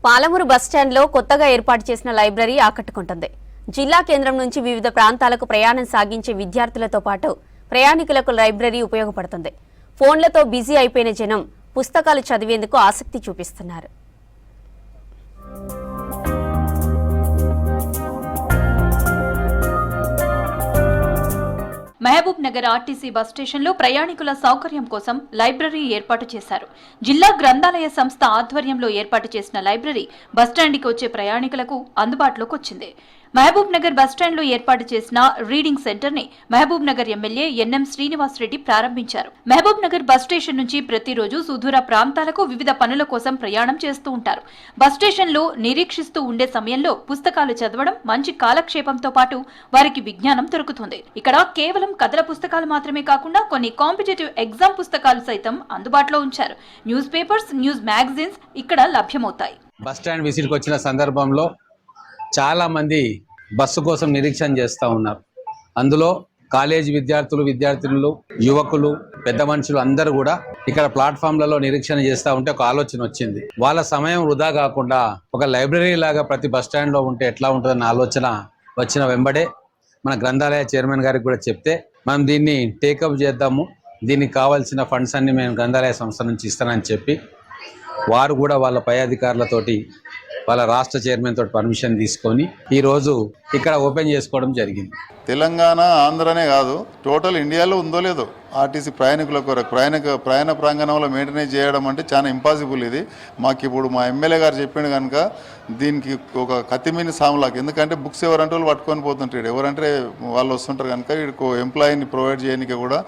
పాలమూరు బస్టాండ్లో కొత్తగా ఏర్పాటు చేసిన లైబ్రరీ ఆకట్టుకుంటుంది. జిల్లా కేంద్రం నుంచి వివిధ ప్రాంతాలకు ప్రయాణం సాగించే విద్యార్థులతో పాటు ప్రయాణికులకు లైబ్రరీ ఉపయోగపడుతుంది. ఫోన్లతో బిజీ అయిపోయిన జనం పుస్తకాలు చదివేందుకు ఆసక్తి చూపిస్తున్నారు. మహబూబ్ నగర్ ఆర్టీసీ బస్ స్టేషన్లో ప్రయాణికుల సౌకర్యం కోసం లైబ్రరీ ఏర్పాటు చేశారు. జిల్లా గ్రంథాలయ సంస్థ ఆధ్వర్యంలో ఏర్పాటు చేసిన లైబ్రరీ బస్టాండ్కి వచ్చే ప్రయాణికులకు అందుబాటులోకి వచ్చింది. మహబూబ్ నగర్ బస్టాండ్లో ఏర్పాటు చేసిన రీడింగ్ సెంటర్ ని మహబూబ్ నగర్ ఎమ్మెల్యే ఎన్ఎం శ్రీనివాస్ రెడ్డి ప్రారంభించారు. మహబూబ్ నగర్ బస్ స్టేషన్ నుంచి ప్రతిరోజు సుదూర ప్రాంతాలకు వివిధ పనుల కోసం ప్రయాణం చేస్తూ ఉంటారు. బస్ స్టేషన్ లో నిరీక్షిస్తూ ఉండే సమయంలో పుస్తకాలు చదవడం మంచి కాలక్షేపంతో పాటు వారికి విజ్ఞానం దొరుకుతుంది. ఇక్కడ కేవలం కథల పుస్తకాలు మాత్రమే కాకుండా కొన్ని కాంపిటేటివ్ ఎగ్జామ్ పుస్తకాలు సైతం అందుబాటులో ఉంచారు. న్యూస్ పేపర్స్, న్యూస్ మ్యాగజైన్స్ ఇక్కడ లభ్యమవుతాయి. బస్ స్టాండ్ విజిట్ కి వచ్చిన సందర్భంలో చాలా మంది బస్సు కోసం నిరీక్షణ చేస్తూ ఉన్నారు. అందులో కాలేజీ విద్యార్థులు, యువకులు, పెద్ద మనుషులు అందరూ కూడా ఇక్కడ ప్లాట్ఫామ్లలో నిరీక్షణ చేస్తూ ఉంటే ఒక ఆలోచన వచ్చింది. వాళ్ళ సమయం వృధా కాకుండా ఒక లైబ్రరీ లాగా ప్రతి బస్ స్టాండ్లో ఉంటే ఎట్లా ఉంటుందన్న ఆలోచన వచ్చిన వెంబడే మన గ్రంథాలయ చైర్మన్ గారికి కూడా చెప్తే మనం దీన్ని టేకప్ చేద్దాము, దీనికి కావాల్సిన ఫండ్స్ అన్ని మేము గ్రంథాలయ సంస్థ నుంచి ఇస్తానని చెప్పి వారు కూడా వాళ్ళ పై అధికారులతోటి వాళ్ళ రాష్ట్ర చైర్మన్ తోటి పర్మిషన్ తీసుకొని ఈరోజు ఇక్కడ ఓపెన్ చేసుకోవడం జరిగింది. తెలంగాణ, ఆంధ్రనే కాదు, టోటల్ ఇండియాలో ఉందో లేదో ఆర్టీసీ ప్రయాణికుల కొరకు ప్రయాణ ప్రాంగణంలో మెయింటైన్ చేయడం అంటే చాలా ఇంపాసిబుల్. ఇది మాకు ఇప్పుడు మా ఎమ్మెల్యే గారు చెప్పిండు కనుక దీనికి ఒక కత్తిమీని సాములాగా, ఎందుకంటే బుక్స్ ఎవరంటే వాళ్ళు పట్టుకొని పోతుంటాడు, ఎవరంటే వాళ్ళు వస్తుంటారు కనుక వీడికి ఎంప్లాయీని ప్రొవైడ్ చేయడానికి కూడా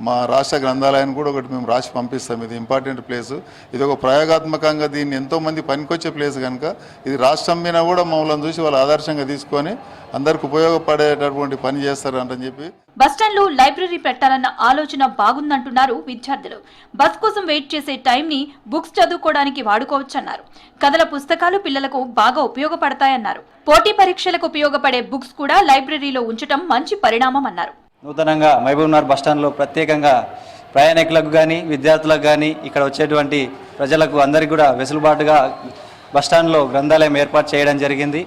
మా రాష్ట్ర గ్రంథాలయాన్ని కూడా ఒకటి మేము రాసి పంపిస్తాం. ఇది ఇంపార్టెంట్ ప్లేసు, ఇది ఒక ప్రయోగాత్మకంగా దీన్ని ఎంతోమంది పనికొచ్చే ప్లేస్ కనుక ఇది రాష్ట్రం మీద కూడా మమ్మల్ని చూసి వాళ్ళు ఆదర్శంగా తీసుకొని అందరికి ఉపయోగపడేటటువంటి పని చేస్తారంటని చెప్పి బస్టాండ్ లో లైబ్రరీ పెట్టాలన్న ఆలోచన బాగుందంటున్నారు విద్యార్థులు. బస్ కోసం వెయిట్ చేసే టైం ని బుక్స్ చదువుకోవడానికి వాడుకోవచ్చన్నారు. కథల పుస్తకాలు పిల్లలకు బాగా ఉపయోగపడతాయన్నారు. పోటీ పరీక్షలకు ఉపయోగపడే బుక్స్ కూడా లైబ్రరీలో ఉంచడం మంచి పరిణామం అన్నారు. నూతనంగా మహబూబ్ నగర్ బస్టాండ్లో ప్రత్యేకంగా ప్రయాణికులకు కానీ విద్యార్థులకు కానీ ఇక్కడ వచ్చేటువంటి ప్రజలకు అందరికీ కూడా వెసులుబాటుగా బస్టాండ్లో గ్రంథాలయం ఏర్పాటు చేయడం జరిగింది.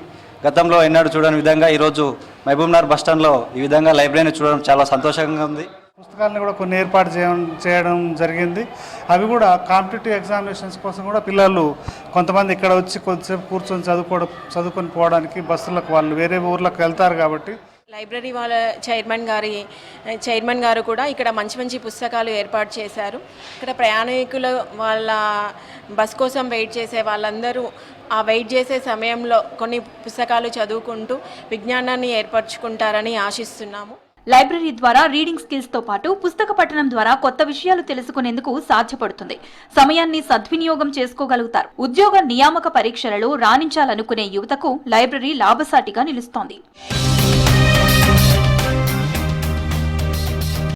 గతంలో ఎన్నడూ చూడని విధంగా ఈరోజు మహబూబ్ నగర్ బస్టాండ్లో ఈ విధంగా లైబ్రరీని చూడడం చాలా సంతోషంగా ఉంది. పుస్తకాలను కూడా కొన్ని ఏర్పాటు చేయడం జరిగింది. అవి కూడా కాంపిటేటివ్ ఎగ్జామినేషన్స్ కోసం కూడా పిల్లలు కొంతమంది ఇక్కడ వచ్చి కొద్దిసేపు కూర్చొని చదువుకొని పోవడానికి బస్సులకు వాళ్ళు వేరే ఊర్లకు వెళ్తారు. కాబట్టి లైబ్రరీ వాళ్ళ చైర్మన్ గారు కూడా ఇక్కడ మంచి మంచి పుస్తకాలు ఏర్పాటు చేశారు. ఇక్కడ ప్రయాణికులు వాళ్ళ బస్ కోసం వెయిట్ చేసే వాళ్ళందరూ ఆ వెయిట్ చేసే సమయంలో కొన్ని పుస్తకాలు చదువుకుంటూ విజ్ఞానాన్ని ఏర్పరచుకుంటారని ఆశిస్తున్నాము. లైబ్రరీ ద్వారా రీడింగ్ స్కిల్స్ తో పాటు పుస్తక పఠనం ద్వారా కొత్త విషయాలు తెలుసుకునేందుకు సాధ్యపడుతుంది. సమయాన్ని సద్వినియోగం చేసుకోగలుగుతారు. ఉద్యోగ నియామక పరీక్షలలో రాణించాలనుకునే యువతకు లైబ్రరీ లాభసాటిగా నిలుస్తోంది.